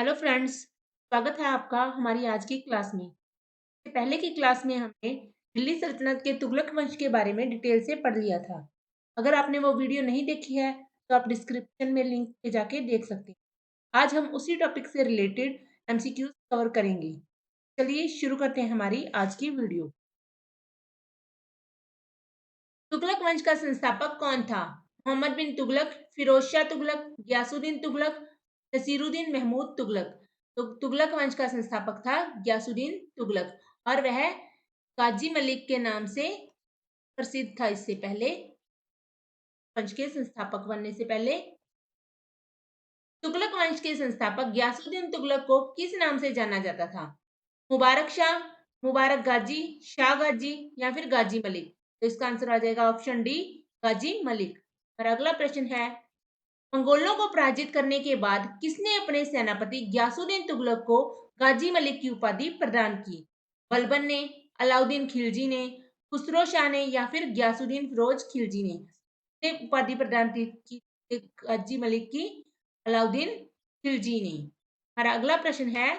Hello friends, स्वागत है आपका हमारी आज की क्लास में। पहले की क्लास में हमने दिल्ली सल्तनत के तुगलक वंश के बारे में डिटेल से पढ़ लिया था। अगर आपने वो वीडियो नहीं देखी है तो आप डिस्क्रिप्शन में लिंक पे जाके देख सकते हैं। आज हम उसी टॉपिक से रिलेटेड एमसीक्यूज कवर करेंगे। चलिए शुरू करते हैं हमारी आज की वीडियो। तुगलक वंश का संस्थापक कौन था? मोहम्मद बिन तुगलक, फिरोज शाह तुगलक, गयासुद्दीन तुगलक, नसीरुद्दीन महमूद तुगलक। तो तुगलक वंश का संस्थापक था गयासुद्दीन तुगलक और वह गाजी मलिक के नाम से प्रसिद्ध था। इससे पहले वंश के संस्थापक बनने से पहले तुगलक वंश के संस्थापक गयासुद्दीन तुगलक को किस नाम से जाना जाता था? मुबारक शाह, मुबारक गाजी, शाह गाजी या फिर गाजी मलिक। तो इसका आंसर आ जाएगा ऑप्शन डी, गाजी मलिक। और अगला प्रश्न है, मंगोलों को पराजित करने के बाद किसने अपने सेनापति गयासुद्दीन तुगलक को गाजी मलिक की उपाधि प्रदान की? बलबन ने, अलाउद्दीन खिलजी ने, खुसरो शाह ने या फिर गयासुद्दीन फिरोज खिलजी ने उपाधि प्रदान की गाजी मलिक की? अलाउद्दीन खिलजी ने। हमारा अगला प्रश्न है,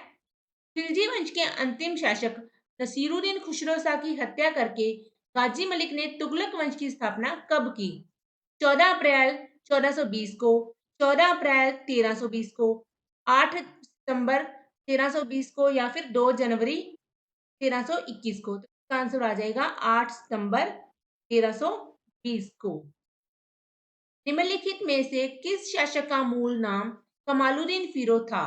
खिलजी वंश के अंतिम शासक नसीरुद्दीन खुसरो शाह की हत्या करके गाजी मलिक ने तुगलक वंश की स्थापना कब की? 14 अप्रैल 1420 को, 14 अप्रैल 1320 को, 8 सितंबर 1320 को या फिर 2 जनवरी 1321 को। तो इसका आंसर आ जाएगा 8 सितंबर 1320 को। निम्नलिखित में से किस शासक का मूल नाम कमालुद्दीन फिरोज था?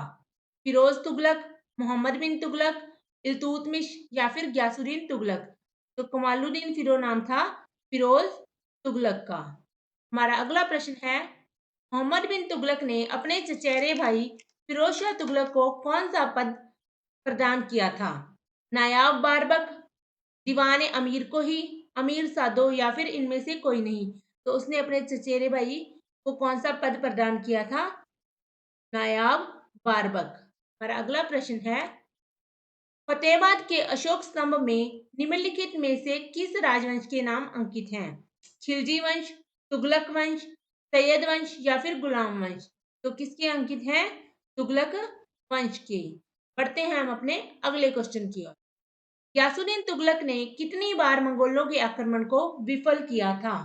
फिरोज तुगलक, मोहम्मद बिन तुगलक, इल्तुतमिश या फिर गयासुद्दीन तुगलक। तो कमालुद्दीन फिरोज नाम था फिरोज तुगलक का। हमारा अगला प्रश्न है, मोहम्मद बिन तुगलक ने अपने चचेरे भाई फिरोज शाह तुगलक को कौन सा पद प्रदान किया था? नायाब बारबक, दीवान अमीर को ही, अमीर सादो या फिर इनमें से कोई नहीं। तो उसने अपने चचेरे भाई को कौन सा पद प्रदान किया था? नायाब बारबक। हमारा अगला प्रश्न है, फतेहाबाद के अशोक स्तंभ में निम्नलिखित में से किस राजवंश के नाम अंकित हैं? खिलजी वंश, तुगलक वंश, सैयद वंश या फिर गुलाम वंश। तो किसके अंकित हैं? तुगलक वंश के। बढ़ते हैं हम अपने अगले क्वेश्चन की ओर। गयासुद्दीन तुगलक ने कितनी बार मंगोलों के आक्रमण को विफल किया था?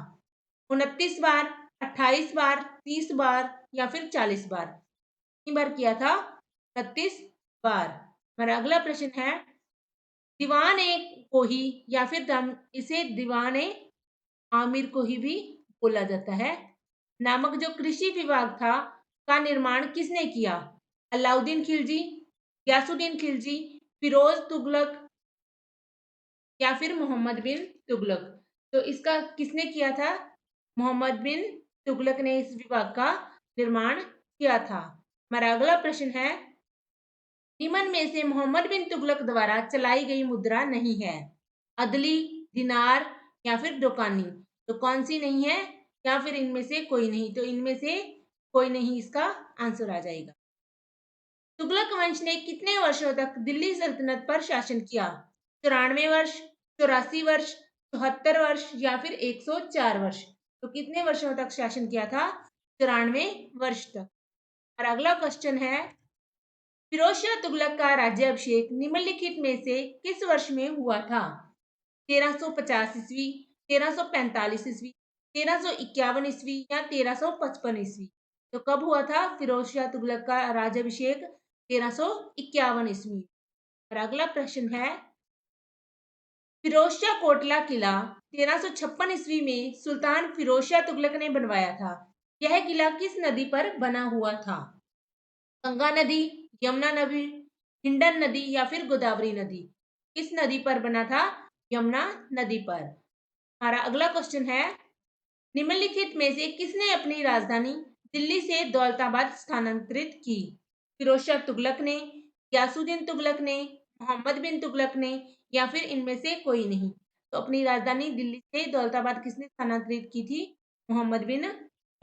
29 बार, 28 बार, 30 बार या फिर 40 बार? कितनी बार किया था? 29 बार। हमारा अगला प्रश्न है, दीवान-ए कोही या फिर इसे दीवान-ए आमिर कोही भी बोला जाता है नामक जो कृषि विभाग था का निर्माण किसने किया? अलाउद्दीन खिलजी, गयासुद्दीन खिलजी, फिरोज तुगलक या फिर मोहम्मद बिन तुगलक। तो इसका किसने किया था? मोहम्मद बिन तुगलक ने इस विभाग का निर्माण किया था। हमारा अगला प्रश्न है, निम्न में से मोहम्मद बिन तुगलक द्वारा चलाई गई मुद्रा नहीं है? अदली, दिनार या फिर डोकानी। तो कौन सी नहीं है या फिर इनमें से कोई नहीं? तो इनमें से कोई नहीं इसका आंसर आ जाएगा। तुगलक वंश ने कितने वर्षों तक दिल्ली सल्तनत पर शासन किया? 94 वर्ष, 84 वर्ष, 74 वर्ष या फिर 104 वर्ष? तो कितने वर्षों तक शासन किया था? 94 वर्ष तक। और अगला क्वेश्चन है, फिरोज शाह तुगलक का राज्याभिषेक निम्नलिखित में से किस वर्ष में हुआ था? 1350 ईस्वी, 1345 ईस्वी, 1351 ईस्वी या 1355 ईस्वी? तो कब हुआ था फिरोज शाह तुगलक का राज्याभिषेक? 1351 ईस्वी। और अगला प्रश्न है, फिरोज शाह कोटला किला 1356 ईस्वी में सुल्तान फिरोज शाह तुगलक ने बनवाया था। यह किला किस नदी पर बना हुआ था? गंगा नदी, यमुना नदी, हिंडन नदी या फिर गोदावरी नदी? किस नदी पर बना था? यमुना नदी पर। हमारा अगला क्वेश्चन है, निम्नलिखित में से किसने अपनी राजधानी दिल्ली से दौलताबाद स्थानांतरित की? फिरोज शाह तुगलक ने, गयासुद्दीन तुगलक ने, मोहम्मद बिन तुगलक ने या फिर इनमें से कोई नहीं? तो अपनी राजधानी दिल्ली से दौलताबाद किसने स्थानांतरित की थी? मोहम्मद बिन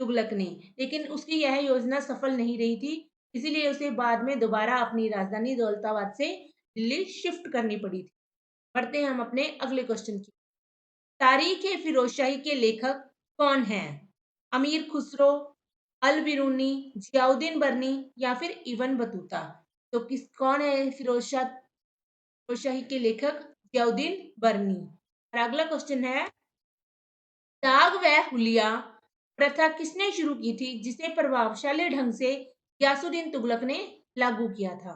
तुगलक ने। लेकिन उसकी यह योजना सफल नहीं रही थी, इसीलिए उसे बाद में दोबारा अपनी राजधानी दौलताबाद से दिल्ली शिफ्ट करनी पड़ी थी। बढ़ते हैं हम अपने अगले क्वेश्चन की। तारीख ए फिरोजशाही के लेखक कौन हैं? अमीर खुसरो, अल बिरूनी, जियाउद्दीन बर्नी या फिर इब्न बतूता? तो कौन है फिरोज शाही के लेखक? जियाउद्दीन बरनी। और अगला क्वेश्चन है, दाग व हुलिया प्रथा किसने शुरू की थी, जिसे प्रभावशाली ढंग से गयासुद्दीन तुगलक ने लागू किया था?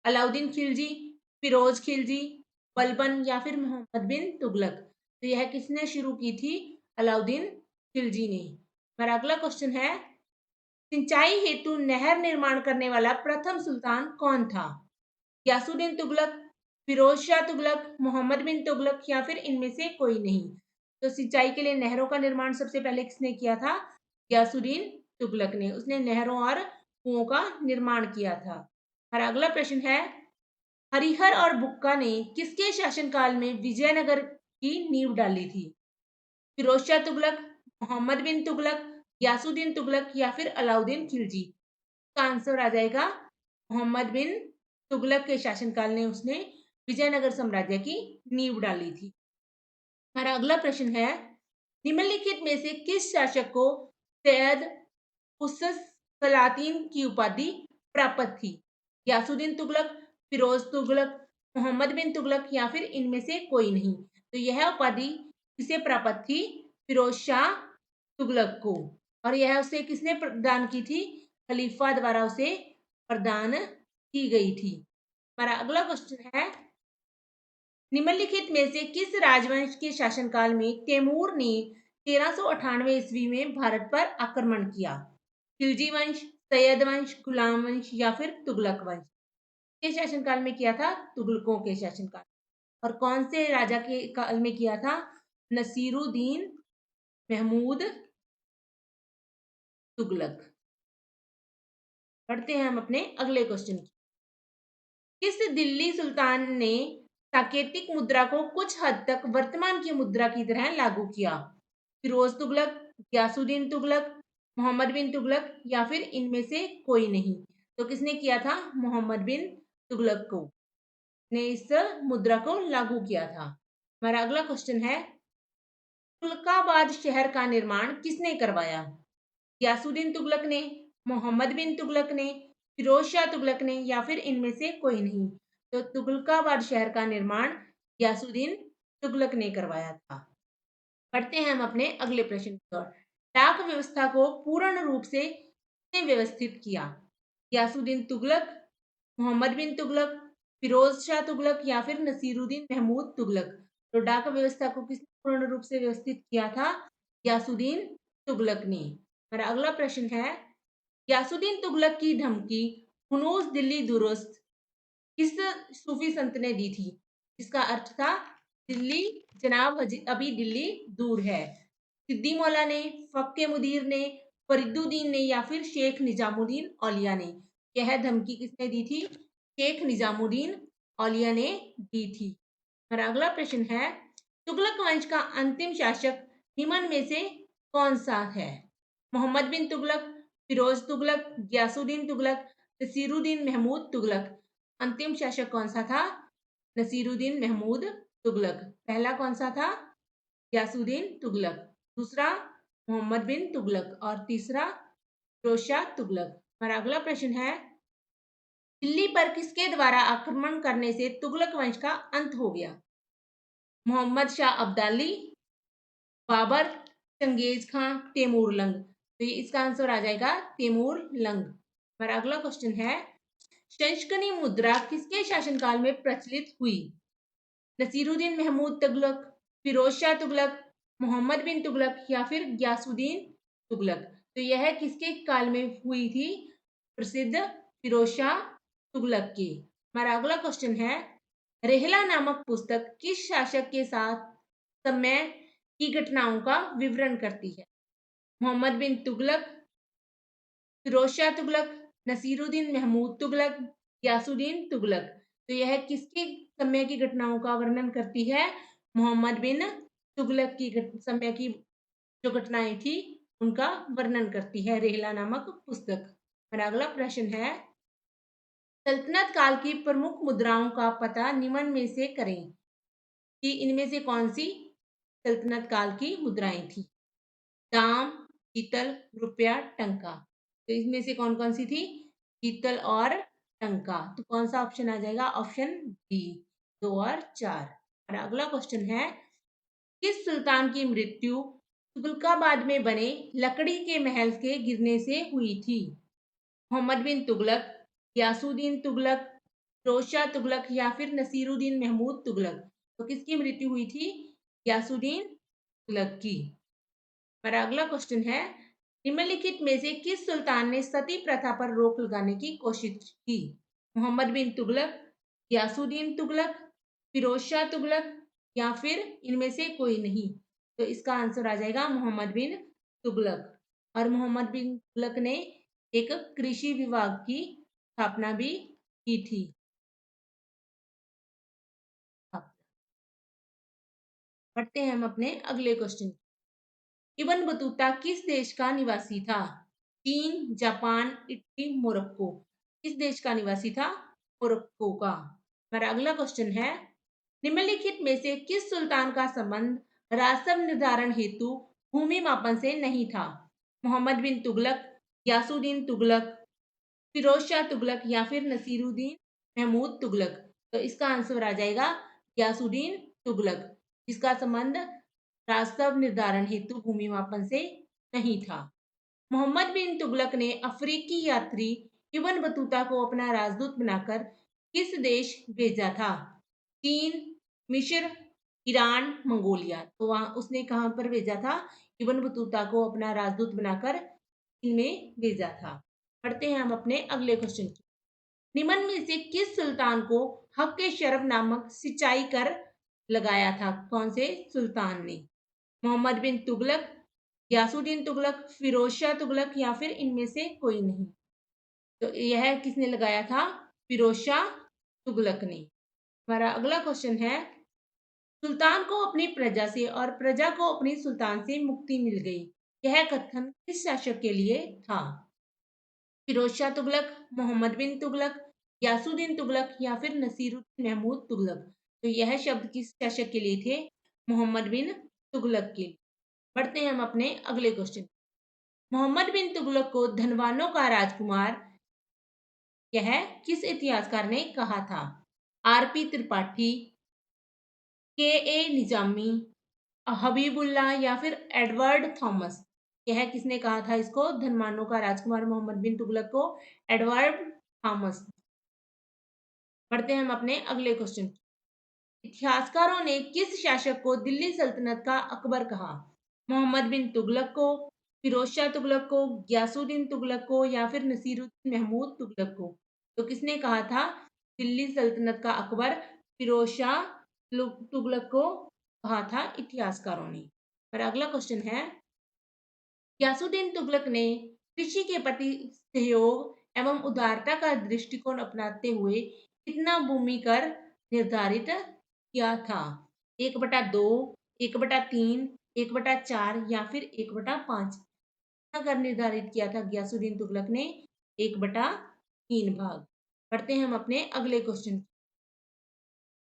अलाउद्दीन खिलजी, फिरोज खिलजी, बलबन या फिर मोहम्मद बिन तुगलक? तो यह किसने शुरू की थी? अलाउद्दीन खिलजी ने। और अगला क्वेश्चन है, सिंचाई हेतु नहर निर्माण करने वाला प्रथम सुल्तान कौन था? गयासुद्दीन तुगलक, फिरोज शाह तुगलक, मोहम्मद बिन तुगलक या फिर इनमें से कोई नहीं? तो सिंचाई के लिए नहरों का निर्माण सबसे पहले किसने किया था? गयासुद्दीन तुगलक ने। उसने नहरों और कुओं का निर्माण किया था। और अगला प्रश्न है, हरिहर और बुक्का ने किसके शासनकाल में विजयनगर की नींव डाली थी? फिरोज शाह तुगलक, मोहम्मद बिन तुगलक, गयासुद्दीन तुगलक या फिर अलाउद्दीन खिलजी? का आंसर आ जाएगा मोहम्मद बिन तुगलक के शासनकाल ने उसने विजयनगर साम्राज्य की नींव डाली थी। हमारा अगला प्रश्न है, निम्नलिखित में से किस शासक को सैयद हुस्स सलातीन की उपाधि प्राप्त थी? गयासुद्दीन तुगलक, फिरोज तुगलक, मोहम्मद बिन तुगलक या फिर इनमें से कोई नहीं? तो यह उपाधि किसे प्राप्त थी? फिरोज शाह तुगलक को। और यह उसे किसने प्रदान की थी? खलीफा द्वारा उसे प्रदान की गई थी। हमारा अगला क्वेश्चन है, निम्नलिखित में से किस राजवंश के शासनकाल में तैमूर ने 1398 ईस्वी में भारत पर आक्रमण किया? खिलजी वंश, सैयद वंश, गुलाम वंश या फिर तुगलक वंश? के शासनकाल में किया था? तुगलकों के शासनकाल। और कौन से राजा के काल में किया था? नसीरुद्दीन महमूद तुगलक। पढ़ते हैं हम अपने अगले क्वेश्चन की। किस दिल्ली सुल्तान ने साकेतिक मुद्रा को कुछ हद तक वर्तमान की मुद्रा की तरह लागू किया? फिरोज तुगलक, गयासुद्दीन तुगलक, मोहम्मद बिन तुगलक या फिर इनमें से कोई नहीं? तो किसने किया था? मोहम्मद बिन तुगलक को ने इस मुद्रा को लागू किया था। हमारा अगला क्वेश्चन है, तुगलकाबाद शहर का निर्माण किसने करवाया? गयासुद्दीन तुगलक ने, मोहम्मद बिन तुगलक ने, फिरोज शाह तुगलक ने या फिर इनमें से कोई नहीं? तो तुगलकाबाद शहर का निर्माण गयासुद्दीन तुगलक ने करवाया था। पढ़ते हैं हम अपने अगले प्रश्न की ओर। डाक व्यवस्था को पूर्ण रूप से किसने व्यवस्थित किया? गयासुद्दीन तुगलक, मोहम्मद बिन तुगलक, फिरोज शाह तुगलक या फिर नसीरुद्दीन महमूद तुगलक? तो डाक व्यवस्था को किसने पूर्ण रूप से व्यवस्थित किया था? गयासुद्दीन तुगलक ने। हमारा अगला प्रश्न है, गयासुद्दीन तुगलक की धमकी हुनूस दिल्ली दुरुस्त किस सूफी संत ने दी थी? जिसका अर्थ था, दिल्ली जनाब अभी दिल्ली दूर है। सिद्दी मौला ने, फक्के मुदीर ने, फरीदुद्दीन ने या फिर शेख निजामुद्दीन औलिया ने? यह धमकी किसने दी थी? शेख निजामुद्दीन औलिया ने दी थी। हमारा अगला प्रश्न है, तुगलक वंश का अंतिम शासक निम्न में से कौन सा है? मोहम्मद बिन तुगलक, फिरोज तुगलक, गयासुद्दीन तुगलक, नसीरुद्दीन महमूद तुगलक? अंतिम शासक कौन सा था? नसीरुद्दीन महमूद तुगलक। पहला कौन सा था? गयासुद्दीन तुगलक। दूसरा मोहम्मद बिन तुगलक और तीसरा फिरोज शाह तुगलक। हमारा अगला प्रश्न है, दिल्ली पर किसके द्वारा आक्रमण करने से तुगलक वंश का अंत हो गया? मोहम्मद शाह अब्दाली, बाबर, चंगेज खां, तैमूर लंग? तो ये इसका आंसर आ जाएगा तैमूर लंग। हमारा अगला क्वेश्चन है, शंशकनी मुद्रा किसके शासनकाल में प्रचलित हुई? नसीरुद्दीन महमूद तुगलक, फिरोज शाह तुगलक, मोहम्मद बिन तुगलक या फिर गयासुद्दीन तुगलक? तो यह किसके काल में हुई थी प्रसिद्ध? फिरोज शाह तुगलक की। हमारा अगला क्वेश्चन है, रेहला नामक पुस्तक किस शासक के साथ समय की घटनाओं का विवरण करती है? मोहम्मद बिन तुगलक, फिरोज शाह तुगलक, नसीरुद्दीन महमूद तुगलक, गयासुद्दीन तुगलक? तो यह किसके समय की घटनाओं का वर्णन करती है? मोहम्मद बिन तुगलक की समय की जो घटनाएं थी उनका वर्णन करती है रेहला नामक पुस्तक। हमारा अगला प्रश्न है, सल्तनत काल की प्रमुख मुद्राओं का पता निम्न में से करें कि इनमें से कौन सी सल्तनत काल की मुद्राएं थी? दाम, पीतल, रुपया, टंका? तो इसमें से कौन कौन सी थी? पीतल और टंका। तो कौन सा ऑप्शन आ जाएगा? ऑप्शन बी, 2 और 4। और अगला क्वेश्चन है, किस सुल्तान की मृत्यु तुगलकाबाद में बने लकड़ी के महल के गिरने से हुई थी? मोहम्मद बिन तुगलक, यासुद्दीन तुगलक, फिरोज शाह तुगलक या फिर नसीरुद्दीन महमूद तुगलक। तो किसकी मृत्यु हुई थी? यासुद्दीन तुगलक की। हमारा अगला क्वेश्चन है, निम्नलिखित में से किस सुल्तान ने सती प्रथा पर रोक लगाने की कोशिश की? मोहम्मद बिन तुगलक, यासुद्दीन तुगलक, फिरोज शाह तुगलक या फिर इनमें से कोई नहीं। तो इसका आंसर आ जाएगा मोहम्मद बिन तुगलक। और मोहम्मद बिन तुगलक ने एक कृषि विभाग की स्थापना भी की थी। पढ़ते हैं हम अपने अगले क्वेश्चन। इब्न बतूता किस देश का निवासी था? चीन, जापान, इटली, मोरक्को। किस देश का निवासी था? मोरक्को का। हमारा अगला क्वेश्चन है, निम्नलिखित में से किस सुल्तान का संबंध राजस्व निर्धारण हेतु भूमि मापन से नहीं था? मोहम्मद बिन तुगलक, यासुद्दीन तुगलक, फिरोज शाह तुगलक या फिर नसीरुद्दीन महमूद तुगलक। तो इसका आंसर आ जाएगा यासुद्दीन तुगलक, जिसका संबंध राजस्व निर्धारण हेतु भूमि मापन से नहीं था। मोहम्मद बिन तुगलक ने अफ्रीकी यात्री इब्न बतूता को अपना राजदूत बनाकर किस देश भेजा था? चीन, मिस्र, ईरान, मंगोलिया। तो वहां उसने कहां पर भेजा था? इब्न बतूता को अपना राजदूत बनाकर इनमें भेजा था। पढ़ते हैं हम अपने अगले क्वेश्चन की। निम्न में से किस सुल्तान को हक ए शरफ नामक सिंचाई कर लगाया था? कौन से सुल्तान ने? मोहम्मद बिन तुगलक, यासुद्दीन तुगलक, फिरोज शाह तुगलक या फिर इनमें से कोई नहीं। तो यह किसने लगाया था? फिरोज शाह तुगलक ने। हमारा अगला क्वेश्चन है, सुल्तान को अपनी प्रजा से और प्रजा को अपनी सुल्तान से मुक्ति मिल गई, यह कथन किस शासक के लिए था? फिरोज शाह तुगलक, मोहम्मद बिन तुगलक, यासुद्दीन तुगलक या फिर नसीरुद्दीन महमूद तुगलक। तो यह शब्द किस शासक के लिए थे? मोहम्मद बिन तुगलक के। बढ़ते हैं हम अपने अगले क्वेश्चन। मोहम्मद बिन तुगलक को धनवानों का राजकुमार यह किस इतिहासकार ने कहा था? आरपी त्रिपाठी, के ए निजामी, हबीबुल्लाह या फिर एडवर्ड थॉमस। यह किसने कहा था इसको? धनवानों का राजकुमार मोहम्मद बिन तुगलक को एडवर्ड थॉमस। बढ़ते हैं हम अपने अगले क्वेश्चन। इतिहासकारों ने किस शासक को दिल्ली सल्तनत का अकबर कहा? मोहम्मद बिन तुगलक को, फिरोज शाह तुगलक को, गयासुद्दीन तुगलक को या फिर नसीरुद्दीन महमूद तुगलक को। तो किसने कहा था दिल्ली सल्तनत का अकबर? फिरोज शाह तुगलक को कहा था इतिहासकारों ने। पर अगला क्वेश्चन है, गयासुद्दीन तुगलक ने कृषि के प्रति सहयोग एवं उदारता का दृष्टिकोण अपनाते हुए कितना भूमि कर निर्धारित किया था? 1/2, 1/3, 1/4 या फिर 1/5। कितना कर निर्धारित किया था गयासुद्दीन तुगलक ने? 1/3 भाग। पढ़ते हैं हम अपने अगले क्वेश्चन।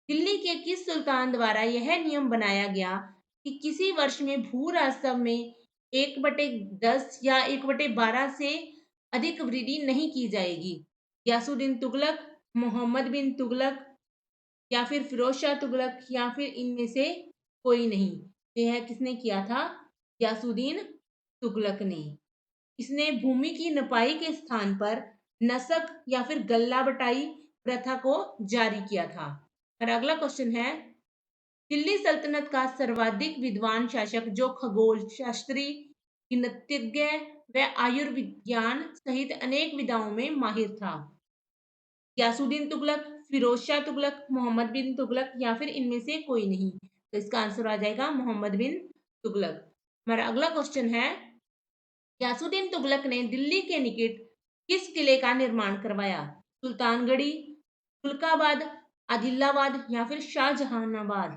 दिल्ली के किस सुल्तान द्वारा यह नियम बनाया गया कि किसी वर्ष में भू राजस्व में 1/10 या 1/12 से अधिक वृद्धि नहीं की जाएगी? गयासुद्दीन तुगलक, मोहम्मद बिन तुगलक या फिर फिरोज शाह तुगलक या फिर इनमें से कोई नहीं। तो यह किसने किया था? गयासुद्दीन तुगलक ने। इसने भूमि की नपाई के स्थान पर नसक या फिर गल्ला बटाई प्रथा को जारी किया था। और अगला क्वेश्चन है, दिल्ली सल्तनत का सर्वाधिक विद्वान शासक जो खगोल शास्त्री, गणितज्ञ व आयुर्विज्ञान सहित अनेक विधाओं में माहिर था? गयासुद्दीन तुगलक, फिरोज शाह तुगलक, मोहम्मद बिन तुगलक या फिर इनमें से कोई नहीं। तो इसका आंसर आ जाएगा मोहम्मद बिन तुगलक। हमारा अगला क्वेश्चन है, गयासुद्दीन तुगलक ने दिल्ली के निकट किस किले का निर्माण करवाया? सुल्तानगढ़ी, तुर्काबाद, आदिलाबाद या फिर शाहजहानाबाद।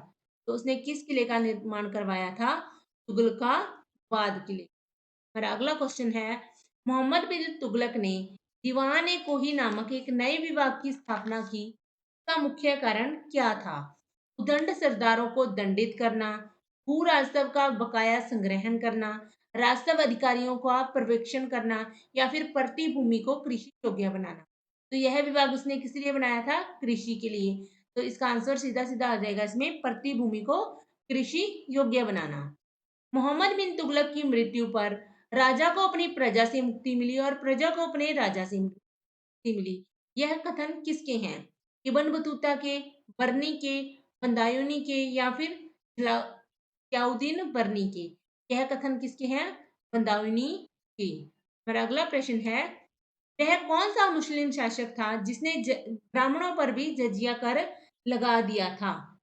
तो उसने किस किले का निर्माण करवाया था? तुगलकाबाद किले। हमारा अगला क्वेश्चन है, मोहम्मद बिन तुगलक ने दीवान ए कोही नामक एक नए विभाग की स्थापना की, का मुख्य कारण क्या था? उदंड सरदारों को दंडित करना, भू राजस्व का बकाया संग्रहण करना, राजस्व अधिकारियों का पर्यवेक्षण करना या फिर प्रति भूमि को कृषि योग्य बनाना। तो यह विभाग उसने किस लिए बनाया था? कृषि के लिए। तो इसका आंसर सीधा-सीधा आ जाएगा इसमें, प्रति भूमि को कृषि योग्य बनाना। मोहम्मद बिन तुगलक की मृत्यु पर राजा को अपनी प्रजा से मुक्ति मिली और प्रजा को अपने राजा से मुक्ति मिली। यह कथन किसके हैं? इब्न बतूता के, बर्नी के, बंदायूनी के या फिर ज़ियाउद्दीन बर्नी के? यह कथन किसके हैं? बंदायूनी के। हमारा अगला प्रश्न है, वह कौन सा मुस्लिम शासक था जिसने ब्राह्मणों पर भी जजिया कर लगा दिया था?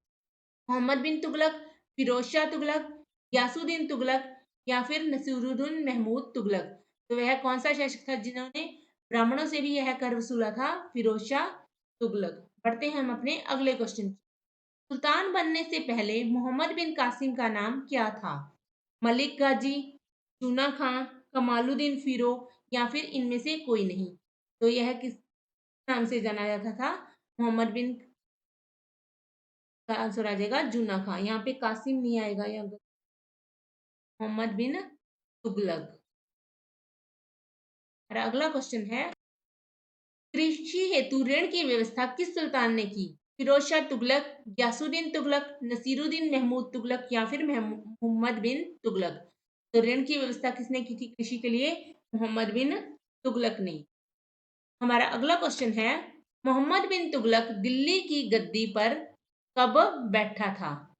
मोहम्मद बिन तुगलक, फिरोज शाह तुगलक, यासुद्दीन तुगलक या फिर नसीरुद्दीन महमूद तुगलक? तो वह कौन सा शासक था जिन्होंने ब्राह्मणों से भी यह कर वसूला था? फिरोज शाह तुगलक। बढ़ते हैं हम अपने अगले क्वेश्चन। सुल्तान बनने से पहले मोहम्मद बिन कासिम का नाम क्या था? मलिक गाजी, चूना खां, कमालुद्दीन फिरो या फिर इनमें से कोई नहीं? तो यह किस नाम से जाना जाता था? मोहम्मद बिन का आंसर आ जाएगा जूना खां। यहाँ पे कासिम नहीं आएगा, या मोहम्मद बिन तुगलक। और अगला क्वेश्चन है, कृषि हेतु ऋण की व्यवस्था किस सुल्तान ने की? फिरोज शाह तुगलक, गयासुद्दीन तुगलक, नसीरुद्दीन महमूद तुगलक या फिर मोहम्मद बिन तुगलक? तो ऋण की व्यवस्था किसने की थी कृषि के लिए? मोहम्मद बिन तुगलक ने। हमारा अगला क्वेश्चन है, मोहम्मद बिन तुगलक दिल्ली की गद्दी पर कब बैठा था?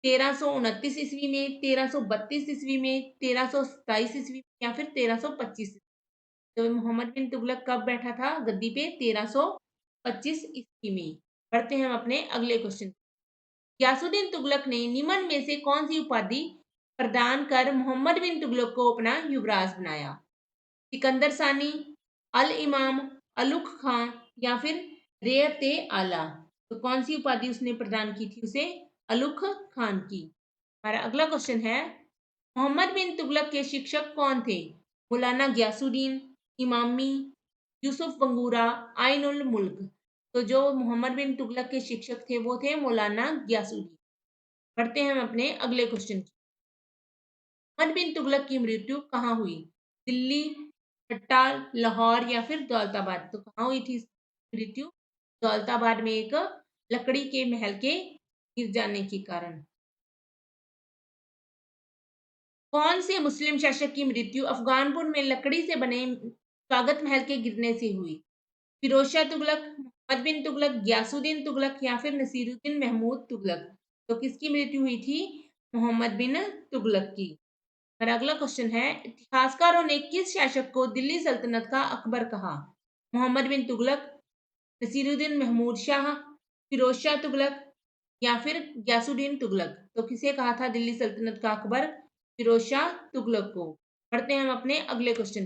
1329 ईस्वी में, 1332 ईस्वी में, 1327 ईस्वी में या फिर 1325? तो मोहम्मद बिन तुगलक कब बैठा था गद्दी पे? 1325 ईस्वी में। बढ़ते हैं हम अपने अगले क्वेश्चन। गयासुद्दीन तुगलक ने निम्न में से कौन सी उपाधि प्रदान कर मोहम्मद बिन तुगलक को अपना युवराज बनाया? सिकंदर सानी, अल इमाम, अलुक खां या फिर रेयत आला? तो कौन सी उपाधि उसने प्रदान की थी उसे? अलुक खान की। हमारा अगला क्वेश्चन है, मोहम्मद बिन तुगलक के शिक्षक कौन थे? मौलाना गयासुद्दीन, इमामी, यूसुफ बंगूरा, आइन उल मुल्क? तो जो मोहम्मद बिन तुगलक के शिक्षक थे वो थे मौलाना गयासुद्दीन। बढ़ते हैं हम अपने अगले क्वेश्चन। मोहम्मद बिन तुगलक की मृत्यु कहाँ हुई? दिल्ली, ठट्टा, लाहौर या फिर दौलताबाद? तो कहाँ हुई थी मृत्यु? दौलताबाद में, एक लकड़ी के महल के गिर जाने के कारण। कौन से मुस्लिम शासक की मृत्यु अफगानपुर में लकड़ी से बने स्वागत महल के गिरने से हुई? फिरोज शाह तुगलक, मोहम्मद बिन तुगलक, गयासुद्दीन तुगलक या फिर नसीरुद्दीन महमूद तुगलक? तो किसकी मृत्यु हुई थी? मोहम्मद बिन तुगलक की। और अगला क्वेश्चन है, इतिहासकारों ने किस शासक को दिल्ली सल्तनत का अकबर कहा? मोहम्मद बिन तुगलक, नसीरुद्दीन महमूद शाह, फिरोज शाह तुगलक या फिर गयासुद्दीन तुगलक? तो किसे कहा था दिल्ली सल्तनत का अकबर? फिरोज शाह तुगलक को। पढ़ते हैं हम अपने अगले क्वेश्चन।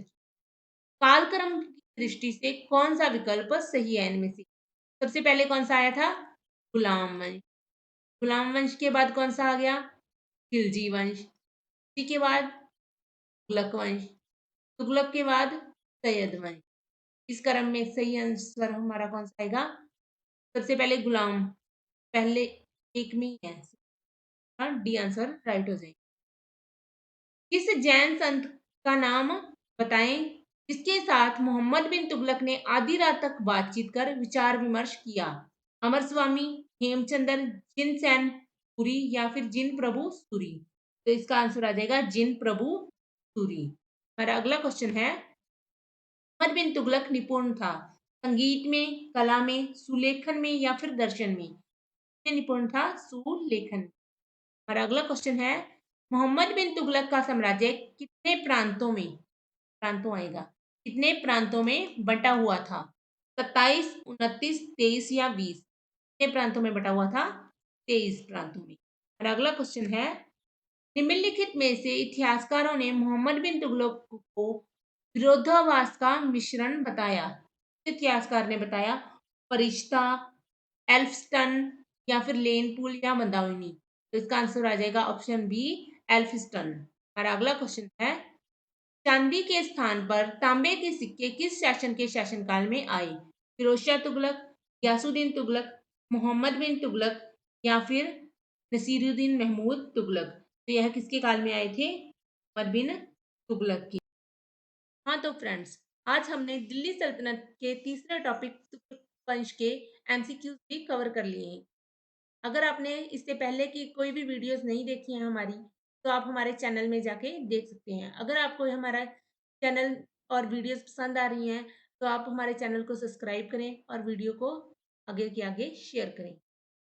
कालक्रम की दृष्टि से कौन सा विकल्प सही है इनमें से? सबसे पहले कौन सा आया था? गुलाम वंश। गुलाम वंश के बाद कौन सा आ गया? खिलजी वंश। इसी के बाद तुगलक वंश। तुगलक के बाद सैयद वंश। इस क्रम में सही आंसर हमारा कौन सा आएगा? सबसे पहले गुलाम, पहले एक में ही है। हाँ, डी आंसर राइट हो जाएगा। किस जैन संत का नाम बताएं जिसके साथ मोहम्मद बिन तुगलक ने आधी रात तक बातचीत कर विचार विमर्श किया? अमर स्वामी, हेमचंदन, जिन सैन पुरी या फिर जिन प्रभु सूरी? तो इसका आंसर आ जाएगा जिन प्रभु सूरी। हमारा अगला क्वेश्चन है, मोहम्मद बिन तुगलक निपुण था संगीत में, कला में, सुलेखन में या फिर दर्शन में? निपुण था सुलेखन। हमारा अगला क्वेश्चन है, मोहम्मद बिन तुगलक का साम्राज्य कितने प्रांतों में, प्रांतों आएगा, कितने प्रांतों में बटा हुआ था? 27, 29, 23 या 20? कितने प्रांतों में बटा हुआ था? 23 प्रांतों में। और अगला क्वेश्चन है, निम्नलिखित में से इतिहासकारों ने मोहम्मद बिन तुगलक को विरोधाभास का मिश्रण बताया? इतिहासकार ने बताया फरिश्ता, एल्फस्टन या फिर लेनपुल या मंदाकिनी? तो इसका आंसर आ जाएगा ऑप्शन बी, एल्फिस्टन। हमारा अगला क्वेश्चन है, चांदी के स्थान पर तांबे के सिक्के किस शासन के शासनकाल में आए? फिरोज शाह तुगलक, गयासुद्दीन तुगलक, मोहम्मद बिन तुगलक या फिर नसीरुद्दीन महमूद तुगलक? तो यह किसके काल में आए थे? मोहम्मद बिन तुगलक की। हाँ तो फ्रेंड्स, आज हमने दिल्ली सल्तनत के तीसरे टॉपिक तुगलक वंश के एमसीक्यूज़ भी कवर कर लिए हैं। अगर आपने इससे पहले की कोई भी वीडियोज़ नहीं देखी हैं हमारी, तो आप हमारे चैनल में जाके देख सकते हैं। अगर आपको हमारा चैनल और वीडियोज़ पसंद आ रही हैं, तो आप हमारे चैनल को सब्सक्राइब करें और वीडियो को आगे के आगे शेयर करें।